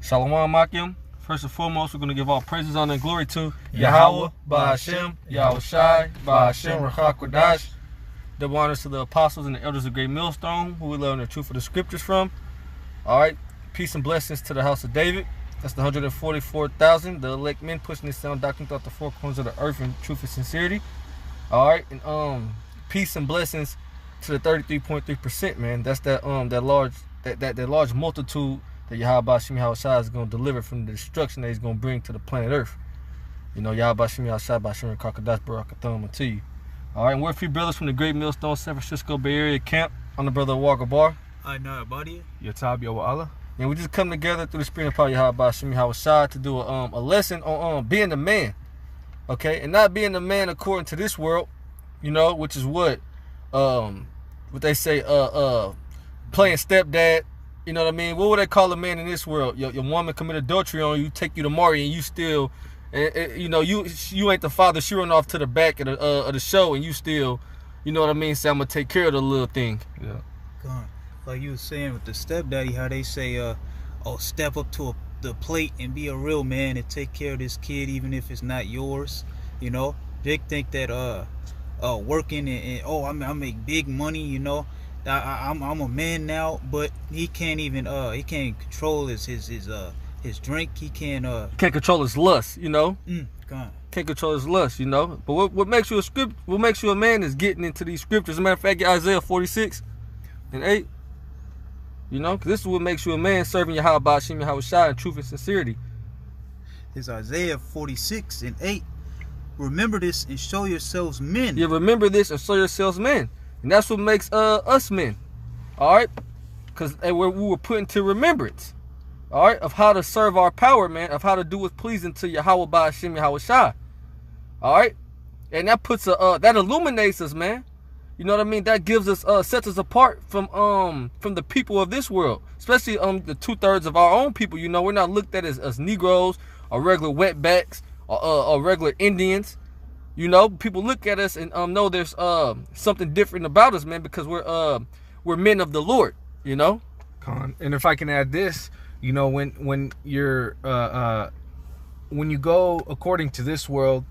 Shalom Makim. First and foremost, we're going to give all praises, honor, and glory to Yahweh, Ba'Hashem, Yahweh Shai, Ba'Hashem, Ruach HaKodesh. Double honors to the apostles and the elders of Great Millstone, who we learn the truth of the scriptures from. All right, peace and blessings to the house of David. That's the 144,000, the elect men pushing this sound doctrine throughout the four corners of the earth in truth and sincerity. All right, and peace and blessings to the 33.3%, man. That's that large multitude that Yahweh Ba'Hashem Yahweh Shai is going to deliver from the destruction that he's going to bring to the planet Earth. You know, Yahweh Ba'Hashem Yahweh Shai Ba'Hashem Ruach Barakathan to you. All right, and we're a few brothers from the Great Millstone, San Francisco Bay Area camp. I'm the brother of Walker Bar. I know about you. Yatab Yawa'Allah. And we just come together through the spirit of power Yahweh Ba'Hashem Yahweh Shai to do a lesson on being the man. Okay, and not being the man according to this world, you know, which is what they say, playing stepdad. You know what I mean? What would they call a man in this world? Your woman commit adultery on you, take you to marry, and you still, you know, you ain't the father. She run off to the back of the show, and you still, you know what I mean? Say I'm gonna take care of the little thing. Yeah. God, like you was saying with the stepdaddy, how they say, step up to the plate and be a real man and take care of this kid, even if it's not yours. You know, they think that working and I make big money. You know. I'm a man now, but he can't even he can't control his drink. He can't control his lust, you know. God. Can't control his lust, you know. But what makes you what makes you a man is getting into these scriptures. As a matter of fact, Isaiah 46:8. You know, because this is what makes you a man, serving Yahweh Ba'Hashem Yahweh Shai in truth and sincerity. It's Isaiah 46:8. Remember this and show yourselves men. Yeah, remember this and show yourselves men. And that's what makes us men, all right? Because we were put into remembrance, all right, of how to serve our power, man, of how to do what's pleasing to Yahweh Ba'Hashem Yahweh Shai, all right? And that puts that illuminates us, man. You know what I mean? That gives us sets us apart from the people of this world, especially the 2/3 of our own people. You know, we're not looked at as Negroes or regular wetbacks or regular Indians. You know, people look at us and know there's something different about us, man, because we're men of the Lord, you know. And if I can add this, you know, when you're when you go according to this world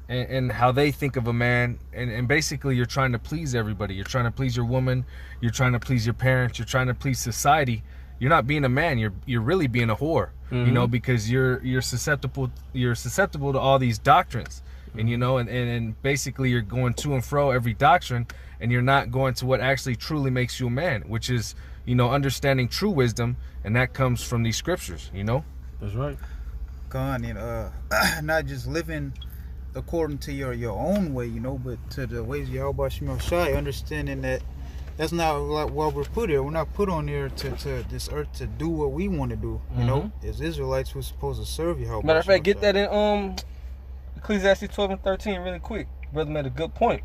and how they think of a man, and basically you're trying to please everybody. You're trying to please your woman, you're trying to please your parents, you're trying to please society. You're not being a man. You're really being a whore, you know, because you're susceptible to all these doctrines. And you know, and basically you're going to and fro every doctrine, and you're not going to what actually truly makes you a man, which is, you know, understanding true wisdom, and that comes from these scriptures, you know. That's right. God, and not just living according to your own way, you know, but to the ways of Yahweh Ba'Hashem Yahweh Shai, understanding that that's not what we're put here. We're not put on here to this earth to do what we want to do, you know. As Israelites, we're supposed to serve Yahweh. Matter of fact, get that in Ecclesiastes 12:13 really quick. Brother made a good point.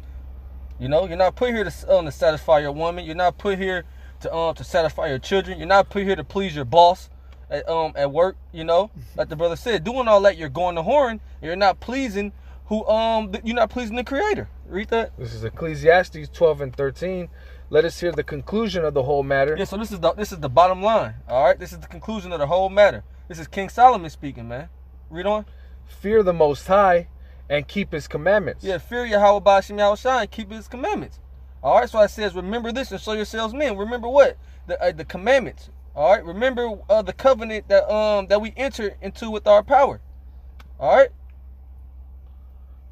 You know, you're not put here to satisfy your woman. You're not put here to satisfy your children. You're not put here to please your boss at work. You know, like the brother said, doing all that, you're going to whoring. You're not pleasing you're not pleasing the Creator. Read that. This is Ecclesiastes 12:13. Let us hear the conclusion of the whole matter. Yeah, so this is the bottom line. All right, this is the conclusion of the whole matter. This is King Solomon speaking, man. Read on. Fear the Most High and keep His commandments. Yeah, fear Yahweh Ba'Hashem Yahweh Shai and keep His commandments. All right, so it says, remember this and show yourselves men. Remember what? The commandments. All right, remember the covenant that we enter into with our power. All right.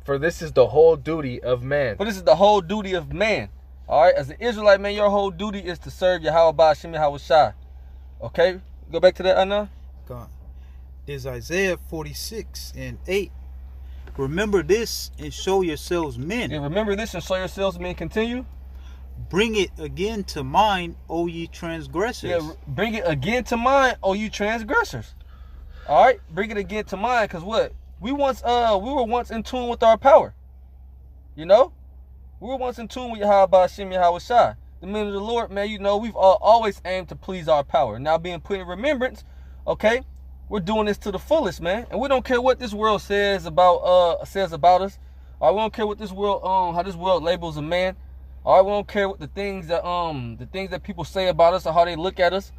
For this is the whole duty of man. For this is the whole duty of man. All right, as an Israelite, man, your whole duty is to serve Yahweh Ba'Hashem Yahweh Shai. Okay, go back to that, Anna. God. Is Isaiah 46:8. Remember this and show yourselves men. Yeah, remember this and show yourselves men. Continue. Bring it again to mind, O ye transgressors. Yeah, bring it again to mind, O you transgressors. All right, bring it again to mind, because what? We were once in tune with our power. You know? We were once in tune with Yahweh Ba'Hashem Yahweh Shai. The men of the Lord, man, you know, we've always aimed to please our power. Now being put in remembrance, okay? We're doing this to the fullest, man, and we don't care what this world says about us. All right, we don't care what this world how this world labels a man. All right, we don't care what the things that people say about us or how they look at us.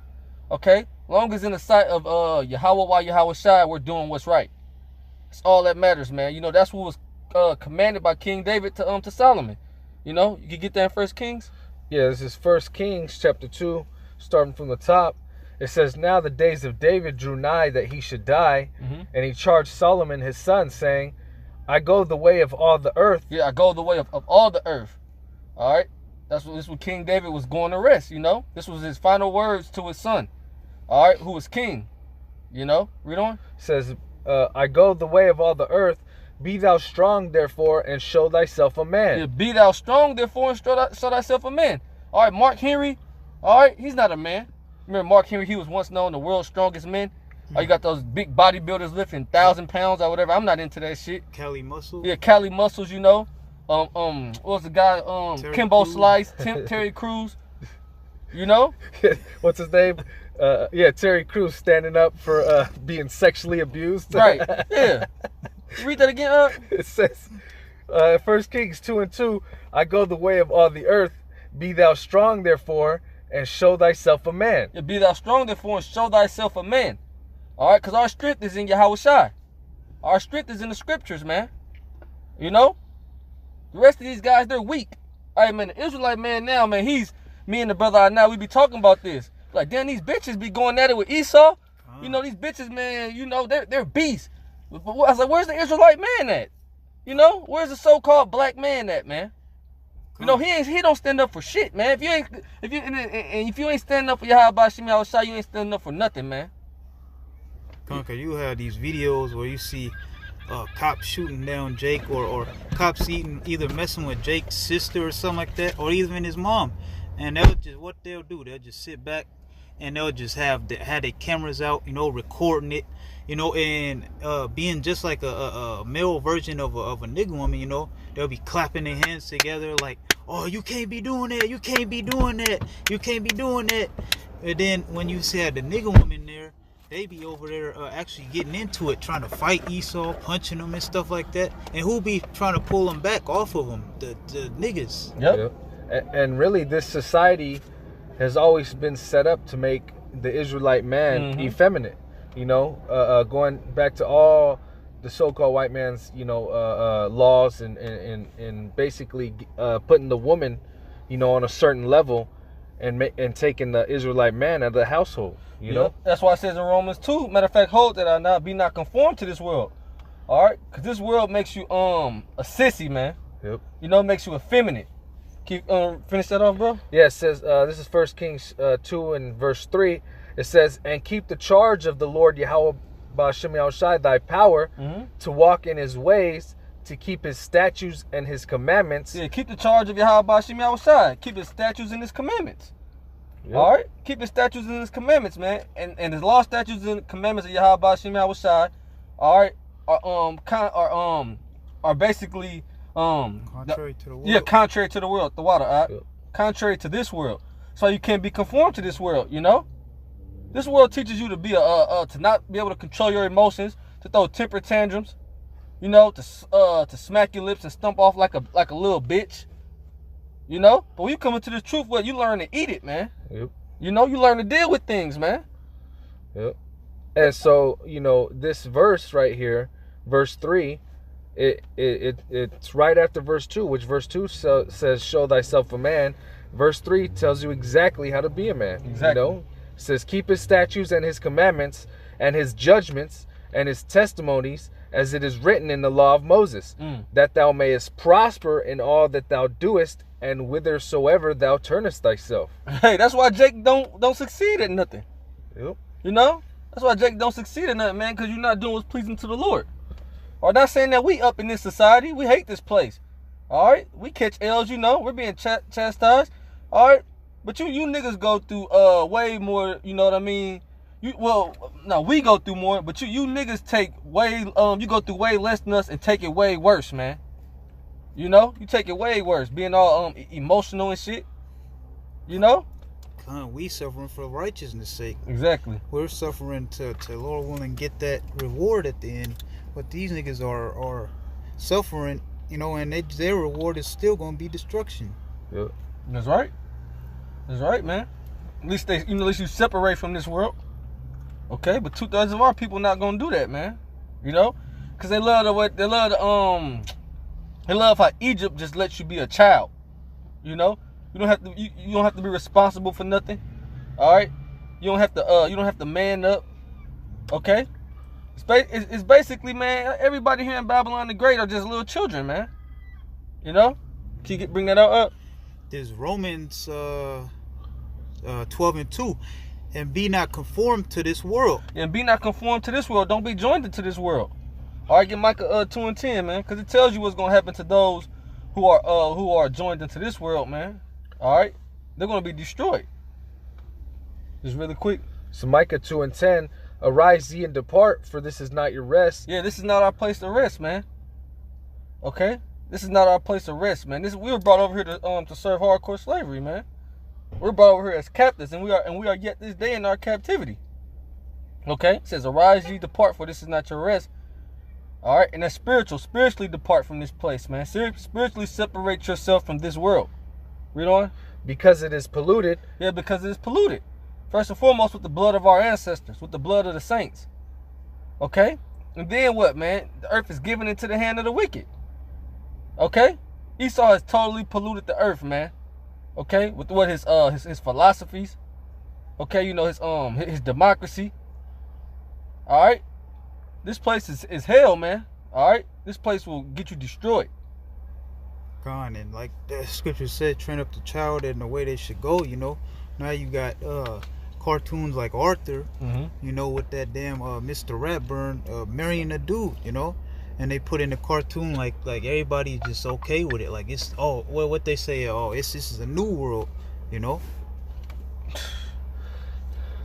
Okay, Long as in the sight of Yahweh while Yahweh Shai, we're doing what's right. That's all that matters, man. You know, that's what was commanded by King David to Solomon. You know, you can get that in 1 Kings. Yeah, this is 1 Kings chapter 2, starting from the top. It says, now the days of David drew nigh that he should die, and he charged Solomon his son, saying, I go the way of all the earth. Yeah, I go the way of all the earth. All right? This is what King David was going to rest, you know? This was his final words to his son, all right, who was king. You know? Read on. It says, I go the way of all the earth. Be thou strong, therefore, and show thyself a man. Yeah, be thou strong, therefore, and show thyself a man. All right, Mark Henry, all right, he's not a man. Remember Mark Henry, he was once known the world's strongest man. Oh, you got those big bodybuilders lifting 1,000 pounds or whatever. I'm not into that shit. Cali Muscle. Yeah, Cali Muscles, you know. What was the guy? Kimbo Cruz. Slice, Terry Crews. You know? What's his name? Yeah, Terry Crews standing up for being sexually abused. Right. Yeah. Read that again. It says, 1 Kings 2:2, I go the way of all the earth. Be thou strong, therefore, and show thyself a man. Yeah, be thou strong, therefore, and show thyself a man. All right, because our strength is in Yahweh Shai. Our strength is in the scriptures, man. You know? The rest of these guys, they're weak. All right, man, the Israelite man now, man, me and the brother I now, we be talking about this. Like, damn, these bitches be going at it with Esau. You know, these bitches, man, you know, they're beasts. But I was like, where's the Israelite man at? You know, where's the so-called black man at, man? You know, he don't stand up for shit, man. If you ain't standing up for Yahweh Shem Yahweh Shai, you ain't standing up for nothing, man. Conker, you have these videos where you see cops shooting down Jake, or cops either messing with Jake's sister or something like that, or even his mom. And what they'll do, they'll just sit back and they'll just have their cameras out, you know, recording it, you know, and being just like a male version of a nigga woman, you know. They'll be clapping their hands together like, oh, you can't be doing that, you can't be doing that, you can't be doing that. And then when you see the nigga woman there, they be over there actually getting into it, trying to fight Esau, punching him and stuff like that. And who be trying to pull him back off of him? The niggas. Yep. And really, this society has always been set up to make the Israelite man effeminate. You know, going back to all the so-called white man's, you know, laws and basically putting the woman, you know, on a certain level and taking the Israelite man out of the household. You know? That's why it says in Romans 2, matter of fact, hold that I not be not conformed to this world. All right? Because this world makes you a sissy, man. Yep. You know, it makes you effeminate. Keep finish that off, bro. Yeah, it says this is 1 Kings 2 and verse 3. It says, and keep the charge of the Lord Yahweh Ba'ashem Yahushai, thy power, to walk in his ways, to keep his statutes and his commandments. Yeah, keep the charge of Yahweh Ba'ashem Yahushai. Keep his statutes and his commandments. Yep. All right, keep his statutes and his commandments, man, and his law, statutes, and commandments of Yahweh Ba'ashem Yahushai, all right, are basically contrary to the world. Yeah, contrary to the world, the water, all right? Yep. Contrary to this world, so you can't be conformed to this world. You know, this world teaches you to be to not be able to control your emotions, to throw temper tantrums, you know, to smack your lips and stump off like a little bitch. You know, but when you come into the truth, you learn to eat it, man. Yep. You know, you learn to deal with things, man. Yep. And so, you know, this verse right here, verse 3, it's right after verse 2, which verse 2 says, show thyself a man. Verse 3 tells you exactly how to be a man. Exactly. You know, it says, keep his statutes and his commandments and his judgments and his testimonies, as it is written in the law of Moses, that thou mayest prosper in all that thou doest, and whithersoever thou turnest thyself. Hey, that's why Jake don't succeed at nothing. Yep. You know? That's why Jake don't succeed at nothing, man, because you're not doing what's pleasing to the Lord. Or not saying that we up in this society. We hate this place. All right? We catch L's, you know. We're being chastised. All right? But you niggas go through way more, you know what I mean? We go through more, but you niggas take way, you go through way less than us and take it way worse, man. You know, you take it way worse, being all emotional and shit. You know, we suffering for righteousness' sake. Exactly. We're suffering to Lord willing get that reward at the end, but these niggas are suffering, you know, and their reward is still gonna be destruction. Yep. That's right. That's right, man. At least you separate from this world. Okay, but 2/3 of our people not gonna do that, man. You know, because they love how Egypt just lets you be a child. You know, you don't have to be responsible for nothing. All right, you don't have to man up. Okay, it's basically, man, everybody here in Babylon the Great are just little children, man. You know, can you bring that up? There's Romans 12:2, and be not conformed to this world. And be not conformed to this world. Don't be joined into this world. All right, get Micah 2:10, man, because it tells you what's gonna happen to those who are joined into this world, man. All right, they're gonna be destroyed. Just really quick. So Micah 2:10, arise ye and depart, for this is not your rest. Yeah, this is not our place to rest, man. Okay, this is not our place to rest, man. We were brought over here to serve hardcore slavery, man. We're brought over here as captives, and we are yet this day in our captivity. Okay, it says, arise ye, depart, for this is not your rest. All right, and that's spiritually depart from this place, man. Spiritually separate yourself from this world. Read on. Because it is polluted. Yeah, because it is polluted. First and foremost, with the blood of our ancestors, with the blood of the saints. Okay, and then what, man? The earth is given into the hand of the wicked. Okay, Esau has totally polluted the earth, man. Okay, with what his philosophies. Okay, you know, his democracy. All right, this place is hell, man. All right, this place will get you destroyed. Gone, and like the scripture said, train up the child in the way they should go. You know, now you got cartoons like Arthur. You know, with that damn Mr. Ratburn marrying a dude. You know. And they put in the cartoon like everybody's just okay with it. Like it's what they say, this is a new world, you know.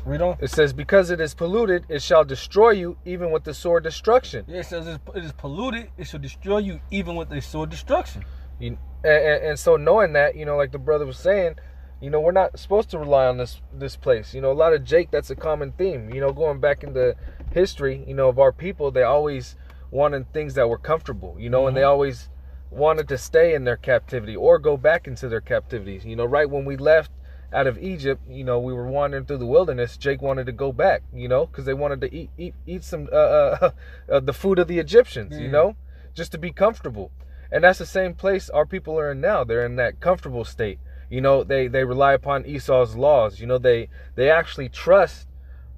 Read on. It says, because it is polluted, it shall destroy you even with the sword destruction. Yeah, it says it is polluted, it shall destroy you even with the sword destruction. And so knowing that, you know, like the brother was saying, you know, we're not supposed to rely on this place. You know, a lot of Jake, that's a common theme. You know, going back into history, you know, of our people, they always wanted things that were comfortable, you know, and they always wanted to stay in their captivity or go back into their captivities. You know, right when we left out of Egypt, you know, we were wandering through the wilderness. Jake wanted to go back, you know, because they wanted to eat some the food of the Egyptians, you know, just to be comfortable. And that's the same place our people are in now. They're in that comfortable state. You know, they rely upon Esau's laws. You know, they actually trust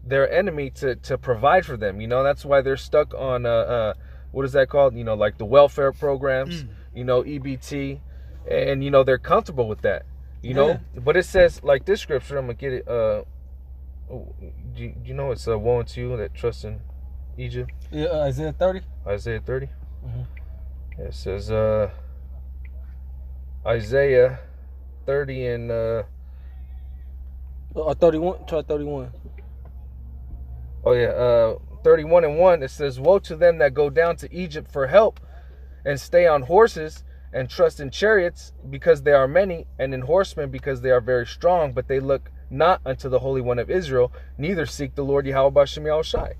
their enemy to provide for them. You know, that's why they're stuck on what is that called? You know, like the welfare programs, you know, EBT, and you know, they're comfortable with that, you know. But it says, like this scripture, I'm gonna get it, do you know it's woe unto you that trust in Egypt? Yeah, Isaiah 30. Isaiah 30. It says Isaiah 30 and 31. Try 31. Oh yeah, 31:1, it says, woe to them that go down to Egypt for help, and stay on horses, and trust in chariots, because they are many, and in horsemen, because they are very strong, but they look not unto the Holy One of Israel, neither seek the Lord Yahweh B'Shem Yahushai.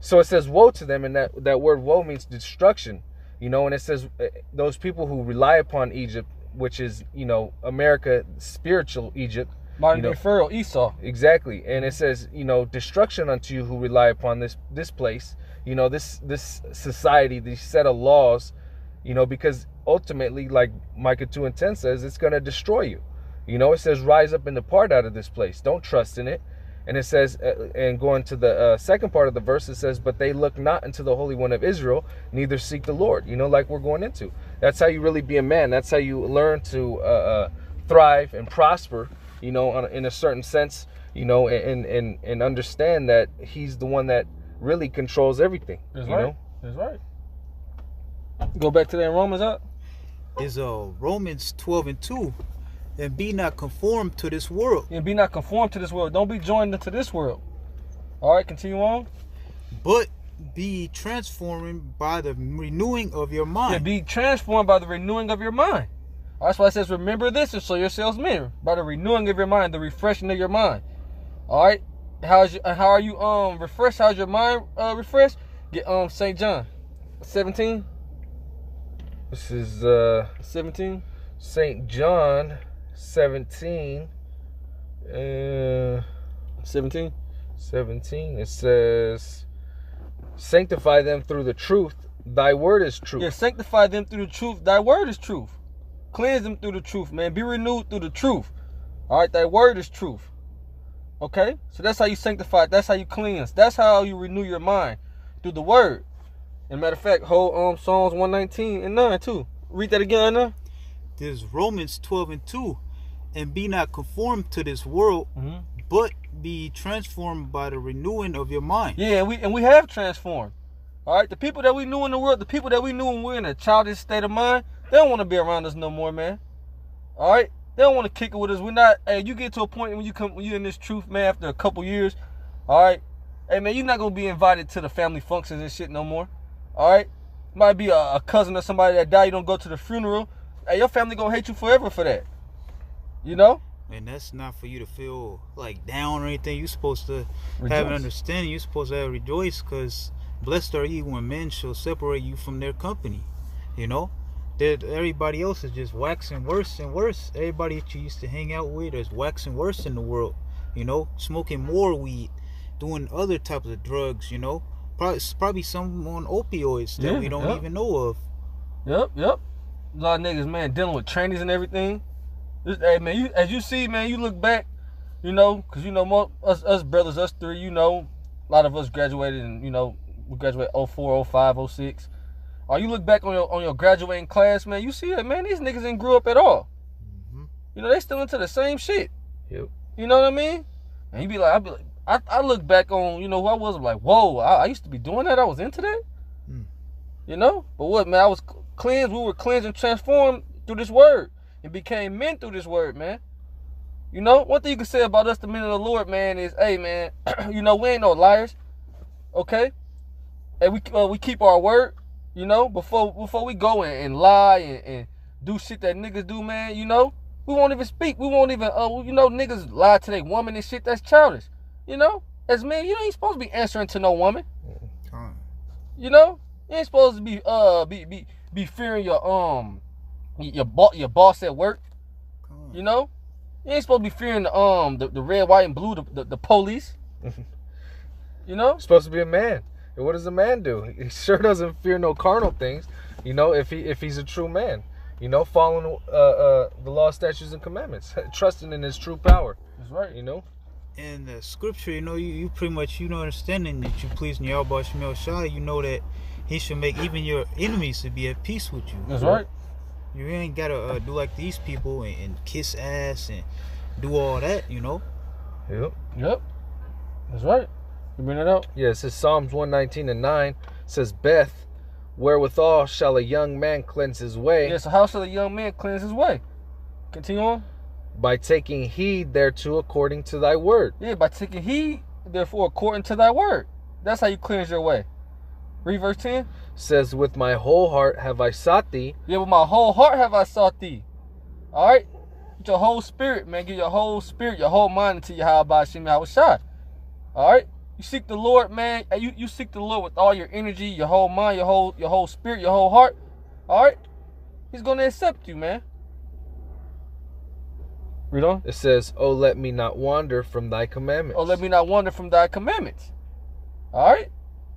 So it says woe to them, and that word woe means destruction, you know, and it says those people who rely upon Egypt, which is, you know, America, spiritual Egypt, Modern day Pharaoh, Esau. Exactly. And it says, you know, destruction unto you who rely upon this place, you know, this society, these set of laws, you know, because ultimately, like Micah 2:10 says, it's going to destroy you. You know, it says, rise up and depart out of this place. Don't trust in it. And it says, and going to the second part of the verse, it says, but they look not unto the Holy One of Israel, neither seek the Lord, you know, like we're going into. That's how you really be a man. That's how you learn to thrive and prosper, you know, in a certain sense, you know, and understand that he's the one that really controls everything. That's you right. know? That's right. Go back to that in Romans up. Is Romans 12:2, and be not conformed to this world. And be not conformed to this world. Don't be joined into this world. All right, continue on. But be transformed by the renewing of your mind. Yeah, be transformed by the renewing of your mind. That's why it says, remember this and show yourselves men, by the renewing of your mind, the refreshing of your mind. All right, how are you refreshed? How's your mind refreshed? Get St. John 17. This is 17. St. John 17. 17. 17, it says, sanctify them through the truth. Thy word is truth. Yeah, sanctify them through the truth. Thy word is truth. Cleanse them through the truth, man. Be renewed through the truth. All right, thy word is truth. Okay? So that's how you sanctify. That's how you cleanse. That's how you renew your mind, through the word. And matter of fact, hold Psalms 119 and 9 too. Read that again, Anna. There's Romans 12 and 2. And be not conformed to this world, but be transformed by the renewing of your mind. Yeah, and we have transformed. All right, the people that we knew in the world, the people that we knew when we were in a childish state of mind, they don't want to be around us no more, man. All right, they don't want to kick it with us. We're not. Hey, you get to a point when you're in this truth, man. After a couple years, all right. Hey, man, you're not gonna be invited to the family functions and shit no more. All right, might be a cousin or somebody that died. You don't go to the funeral. Hey, your family gonna hate you forever for that. You know? And that's not for you to feel like down or anything. You're supposed to Rejoice. have an understanding. You're supposed to rejoice, because blessed are you when men shall separate you from their company. You know? That everybody else is just waxing worse and worse. Everybody that you used to hang out with is waxing worse in the world. You know? Smoking more weed. Doing other types of drugs, you know? Probably some on opioids that we don't even know of. Yep. A lot of niggas, man, dealing with trannies and everything. Hey, man, as you see, man, you look back, you know, because, you know, us brothers, us three, you know, a lot of us graduated, and, you know, we graduated 04, 05, 06. Or you look back on your graduating class, man, you see that, man, these niggas ain't grew up at all. You know, they still into the same shit. Yep. You know what I mean? And I look back on, you know, who I was, like, whoa, I used to be doing that. I was into that. You know? But what, man, I was cleansed. We were cleansed and transformed through this word. And became men through this word, man. You know, one thing you can say about us, the men of the Lord, man, is, hey, man, you know, we ain't no liars, okay? And we keep our word, you know, before we go and lie and do shit that niggas do, man, you know? We won't even speak. We won't even, you know, niggas lie to their woman and shit. That's childish, you know? As men, you ain't supposed to be answering to no woman. You know? You ain't supposed to be fearing your boss at work. You know, you ain't supposed to be fearing the red, white, and blue, the police. You know, supposed to be a man. And what does a man do? He sure doesn't fear no carnal things. You know, if he's a true man. You know, following the law, statutes, and commandments, trusting in his true power. That's right. You know, in the scripture, you know, you pretty much, you know, understanding that you pleasing Yahweh Shemel Shai, you know that He should make even your enemies to be at peace with you. That's right. You ain't gotta do like these people and kiss ass and do all that, you know. Yep. That's right. You bring it out. Yeah, it says Psalms 119 and 9 says, Beth, wherewithal shall a young man cleanse his way? Yeah, so how shall a young man cleanse his way? Continue on. By taking heed thereto according to thy word. Yeah, by taking heed, therefore, according to thy word. That's how you cleanse your way. Read verse 10. Says, with my whole heart have I sought thee. Yeah, with my whole heart have I sought thee. All right? With your whole spirit, man. Give your whole spirit, your whole mind into Yahweh Hashem Yahweh Shai. All right? You seek the Lord, man. You seek the Lord with all your energy, your whole mind, your whole spirit, your whole heart. All right? He's going to accept you, man. Read on. It says, oh, let me not wander from thy commandments. Oh, let me not wander from thy commandments. All right?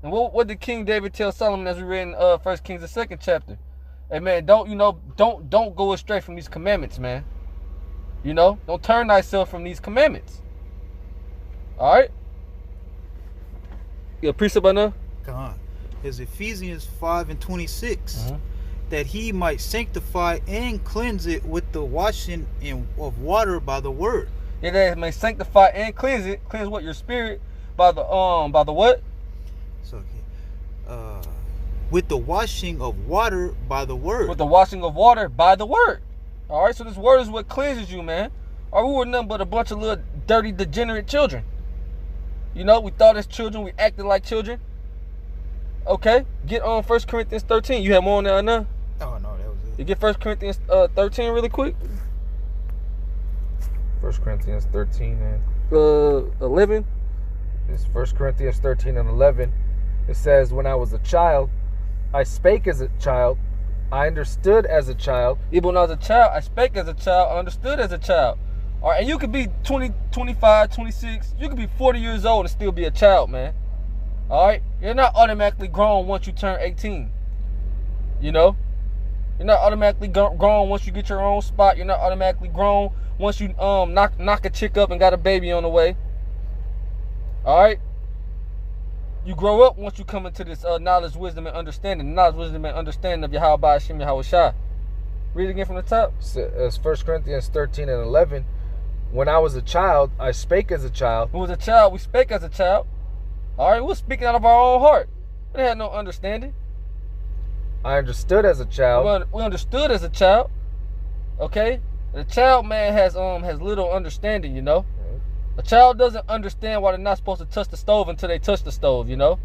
And what did King David tell Solomon as we read in 1 Kings, the 2nd chapter? Hey, man, don't go astray from these commandments, man. You know, don't turn thyself from these commandments. All right? You a precept by now? Come on. It's Ephesians 5 and 26. That he might sanctify and cleanse it with the washing of water by the word. Yeah, that may sanctify and cleanse it. Cleanse what? Your spirit by the what? So, with the washing of water by the word. With the washing of water by the word. All right, so this word is what cleanses you, man. Or we were nothing but a bunch of little dirty, degenerate children. You know, we thought as children, we acted like children. Okay, get on 1 Corinthians 13. You have more on there now? Oh, no, that was it. You get 1 Corinthians 13 really quick? 1 Corinthians 13 and 11. It's 1 Corinthians 13 and 11. It says, when I was a child, I spake as a child, I understood as a child. Even when I was a child, I spake as a child, I understood as a child. All right, and you could be 20, 25, 26. You could be 40 years old and still be a child, man. All right? You're not automatically grown once you turn 18. You know? You're not automatically grown once you get your own spot. You're not automatically grown once you knock a chick up and got a baby on the way. All right? You grow up once you come into this knowledge, wisdom, and understanding. Knowledge, wisdom, and understanding of Yahweh Hashem Yahweh Shai. Read it again from the top. It's 1 Corinthians 13 and 11. When I was a child, I spake as a child. When we was a child, we spake as a child. All right, we were speaking out of our own heart. We had no understanding. I understood as a child. We understood as a child. Okay? The child, man, has little understanding, you know? A child doesn't understand why they're not supposed to touch the stove until they touch the stove, you know?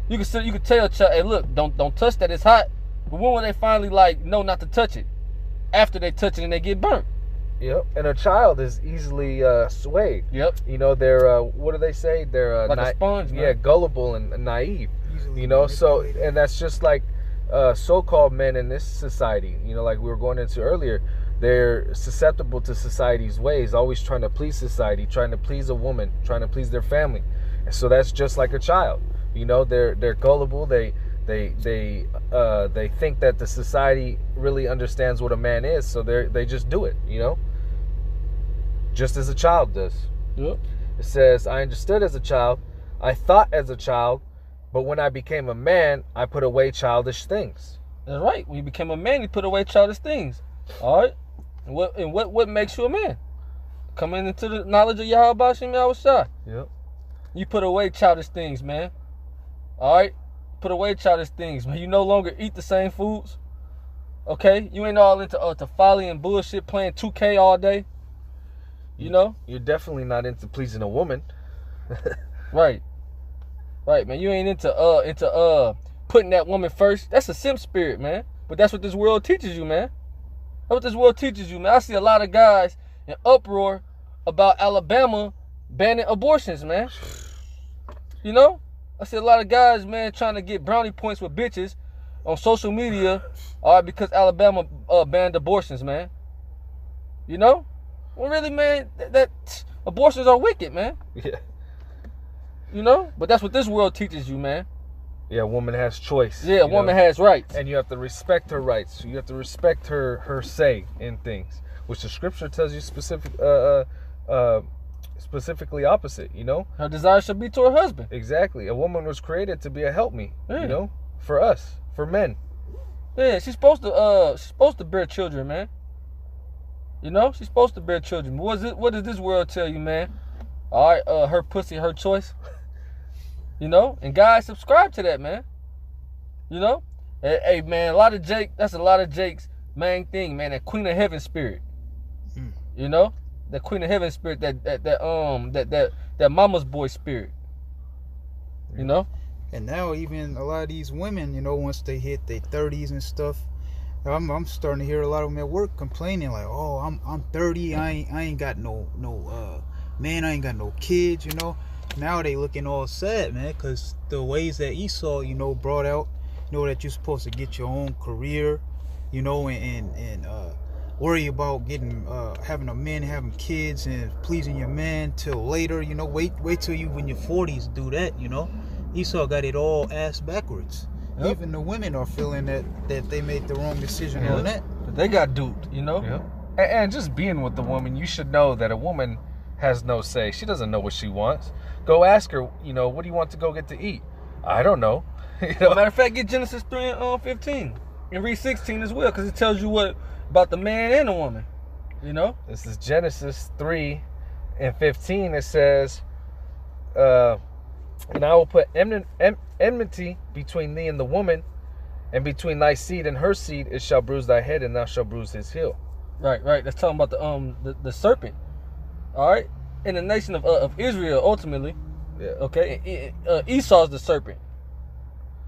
You can tell a child, hey, look, don't touch that, it's hot. But when will they finally, like, know not to touch it? After they touch it and they get burnt. Yep. And a child is easily swayed. Yep. You know, they're, what do they say? They're like a sponge, man. Yeah, gullible and naive. Easily You know, so, manipulated. and that's just like so-called men in this society, you know, like we were going into earlier. They're susceptible to society's ways, always trying to please society, trying to please a woman, trying to please their family. And so that's just like a child. You know, they're gullible. They think that the society really understands what a man is, so they just do it, you know? Just as a child does. Yep. It says, I understood as a child, I thought as a child, but when I became a man, I put away childish things. That's right. When you became a man, you put away childish things. All right? And what makes you a man? Coming into the knowledge of Yahweh Hashem Yahweh Shai. Yep. You put away childish things, man. All right? Put away childish things, man. You no longer eat the same foods. Okay? You ain't all into to folly and bullshit, playing 2K all day. You know? You're definitely not into pleasing a woman. Right. Right, man. You ain't into putting that woman first. That's a simp spirit, man. But that's what this world teaches you, man. That's what this world teaches you, man. I see a lot of guys in uproar about Alabama banning abortions, man. You know? I see a lot of guys, man, trying to get brownie points with bitches on social media, all right, because Alabama banned abortions, man. You know? Well, really, man, that abortions are wicked, man. Yeah. You know? But that's what this world teaches you, man. Yeah, a woman has choice. Yeah, a woman has rights. And you have to respect her rights. You have to respect her say in things, which the scripture tells you specifically opposite, you know? Her desire should be to her husband. Exactly. A woman was created to be a helpmeet, Yeah. you know? For us, for men. Yeah, she's supposed to bear children, man. You know, she's supposed to bear children. What does this world tell you, man? All right, her pussy, her choice. You know, and guys, subscribe to that, man. You know, hey, man, that's a lot of Jake's main thing, man. That Queen of Heaven spirit. You know, that Queen of Heaven spirit, that mama's boy spirit. You know. And now even a lot of these women, you know, once they hit their 30s and stuff, I'm starting to hear a lot of them at work complaining like, "Oh, I'm 30, I ain't got no man, I ain't got no kids," you know. Now they looking all sad, man, because the ways that Esau, you know, brought out, you know, that you're supposed to get your own career, you know, and worry about having a man, having kids, and pleasing your man till later, you know. Wait till you in your 40s do that, you know. Esau got it all ass backwards. Yep. Even the women are feeling that they made the wrong decision on that. But they got duped, you know. Yep. And just being with the woman, you should know that a woman has no say. She doesn't know what she wants. Go ask her, you know, what do you want to go get to eat? I don't know. You know? Well, matter of fact, get Genesis 3 and 15 and read 16 as well, because it tells you what about the man and the woman. You know. This is Genesis 3 and 15. It says, and I will put enmity between thee and the woman, and between thy seed and her seed. It shall bruise thy head, and thou shalt bruise his heel. Right. That's talking about the serpent. All right. In the nation of Israel, ultimately. Yeah. Okay. Esau's the serpent.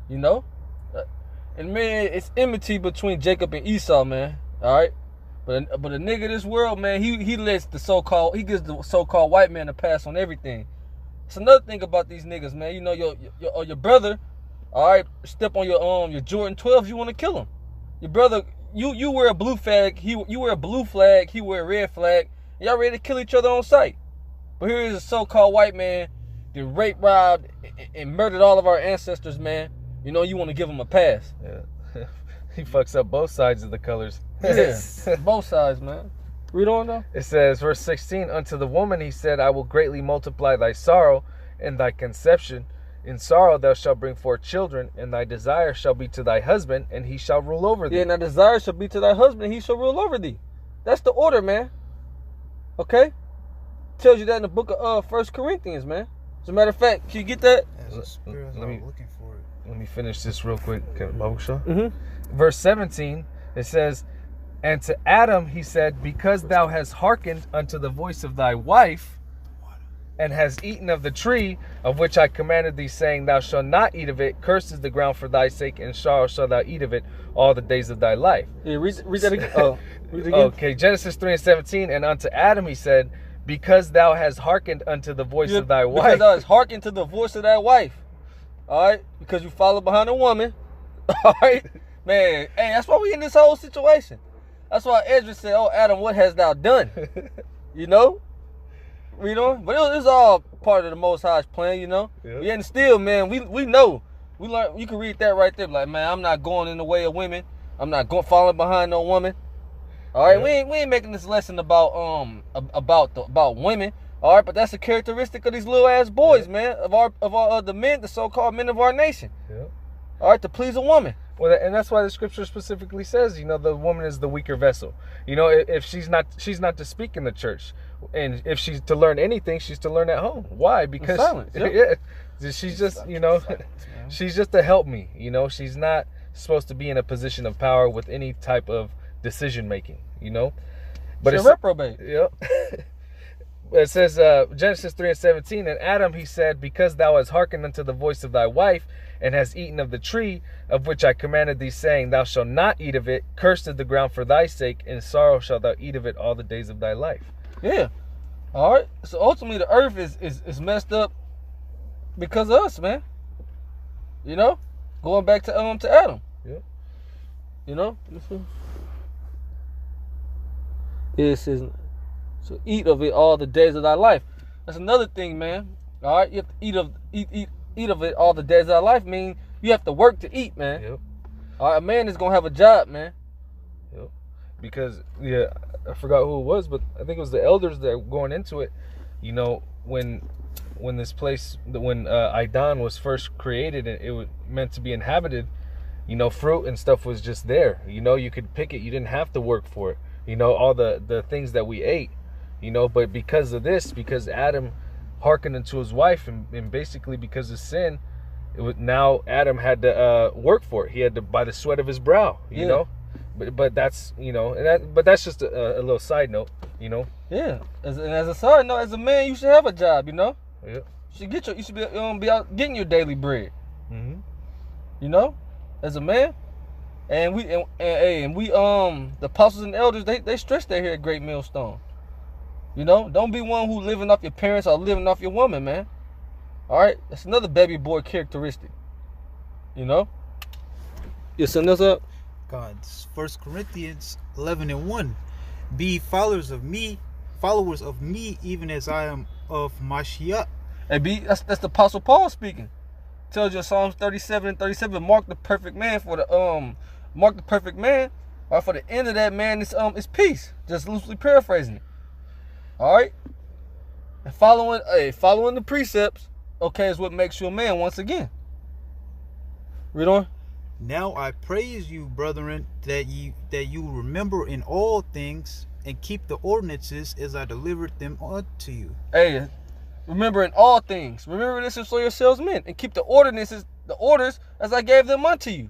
You know. And man, it's enmity between Jacob and Esau, man. All right. But a nigga of this world, man, he gives the so-called white man a pass on everything. It's another thing about these niggas, man. You know, your brother, all right, step on your Jordan 12s, you want to kill him. Your brother, you wear a blue flag, you wear a blue flag, he wear a red flag, Y'all ready to kill each other on sight. But here is a so-called white man that raped, robbed, and murdered all of our ancestors, man. You know, you want to give him a pass. Yeah. He fucks up both sides of the colors. Yeah, both sides, man. Read on, though. It says, verse 16, unto the woman he said, I will greatly multiply thy sorrow and thy conception. In sorrow thou shalt bring forth children, and thy desire shall be to thy husband, and he shall rule over thee. Yeah, and thy desire shall be to thy husband, and he shall rule over thee. That's the order, man. Okay? Tells you that in the book of 1 Corinthians, man. As a matter of fact, can you get that? As a spirit, I was looking for it. Let me finish this real quick, Babusha. Mm-hmm. Verse 17, it says, and to Adam he said, because thou hast hearkened unto the voice of thy wife, and hast eaten of the tree of which I commanded thee, saying, thou shalt not eat of it, cursed is the ground for thy sake, and sorrow shalt thou eat of it all the days of thy life. Yeah, read that again. Read it again. Okay, Genesis 3:17, and unto Adam he said, because thou hast hearkened unto the voice of thy wife. Because thou hast hearkened to the voice of thy wife. All right? Because you follow behind a woman. All right? Man, hey, that's why we in this whole situation. That's why Ezra said, oh, Adam, what hast thou done? You know? You know? But it was all part of the Most High's plan, you know? Yep. Yeah, and still, man, we know. We learn. You can read that right there. Like, man, I'm not going in the way of women. I'm not going following behind no woman. All right? Yep. We ain't making this lesson about women. All right? But that's a characteristic of these little ass boys, man, of the men, the so-called men of our nation. Yep. All right? To please a woman. Well, and that's why the scripture specifically says, you know, the woman is the weaker vessel. You know, if she's not to speak in the church, and if she's to learn anything, she's to learn at home. Why? Because silence, yep. Yeah, she's just, you know, she's just to help me. You know, she's not supposed to be in a position of power with any type of decision making. You know, but it's a reprobate. Yep. It says Genesis 3:17, and Adam he said, because thou hast hearkened unto the voice of thy wife, and hast eaten of the tree of which I commanded thee, saying, thou shalt not eat of it, cursed is the ground for thy sake, in sorrow shalt thou eat of it all the days of thy life. Yeah. All right. So ultimately the earth is messed up because of us, man. You know? Going back to Adam. Yeah. You know? It says, so eat of it all the days of thy life. That's another thing, man. All right? You have to eat of it all the days of thy life. Mean you have to work to eat, man. Yep. All right, a man is going to have a job, man. Yep. Because, yeah, I forgot who it was, but I think it was the elders that were going into it. You know, when this place, when Aidan was first created and it was meant to be inhabited, you know, fruit and stuff was just there. You know, you could pick it. You didn't have to work for it. You know, all the things that we ate, you know, but because of this, because Adam hearkened unto his wife, and basically because of sin, now Adam had to work for it. He had to, by the sweat of his brow, you know. But that's, you know, but that's just a little side note, you know. Yeah. As a side note, as a man, you should have a job, you know. Yeah. You should be out getting your daily bread. Mm-hmm. You know, as a man. And we the apostles and elders, they stress that here at Great Millstone. You know, don't be one who living off your parents or living off your woman, man. All right, that's another baby boy characteristic. You know. You send us up. God's 1 Corinthians 11:1. Be followers of me, even as I am of Mashiach. Hey, that's the Apostle Paul speaking. Tells you in Psalms 37:37, mark the perfect man for the or for the end of that man is peace. Just loosely paraphrasing it. All right, and following the precepts, okay, is what makes you a man once again. Read on. Now I praise you, brethren, that you remember in all things and keep the ordinances as I delivered them unto you. Hey, remember in all things. Remember this and show yourselves men, and keep the orders as I gave them unto you.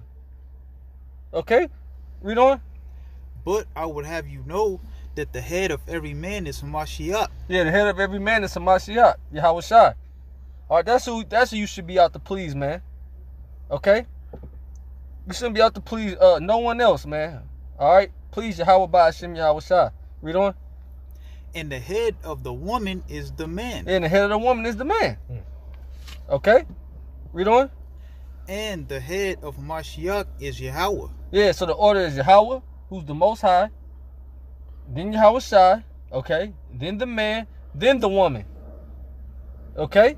Okay, read on. But I would have you know that the head of every man is Mashiach. Yeah, the head of every man is Mashiach, Yahweh Shai. All right, that's who you should be out to please, man. Okay. You shouldn't be out to please no one else, man. All right? Please Yahweh Ba'ashem Yahweh Shai. Read on. And the head of the woman is the man. And the head of the woman is the man. Okay? Read on. And the head of Mashiach is Yahweh. Yeah, so the order is Yahweh, who's the Most High. Then Yahweh Shai. Okay? Then the man, then the woman. Okay?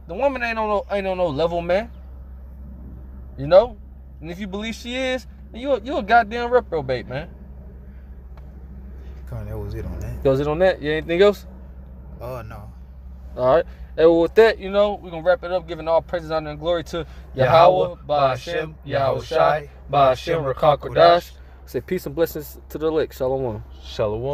The woman ain't on no level, man. You know? And if you believe she is, then you a goddamn reprobate, man. Come on, that was it on that. That was it on that? You anything else? Oh, no. All right. And well, with that, we're going to wrap it up, giving all praises, honor, and glory to Yahweh, Ba'ashem, Yahweh Shai, Ba'ashem, Rakah Kodash. Say peace and blessings to the elect. Shalom. Shalom.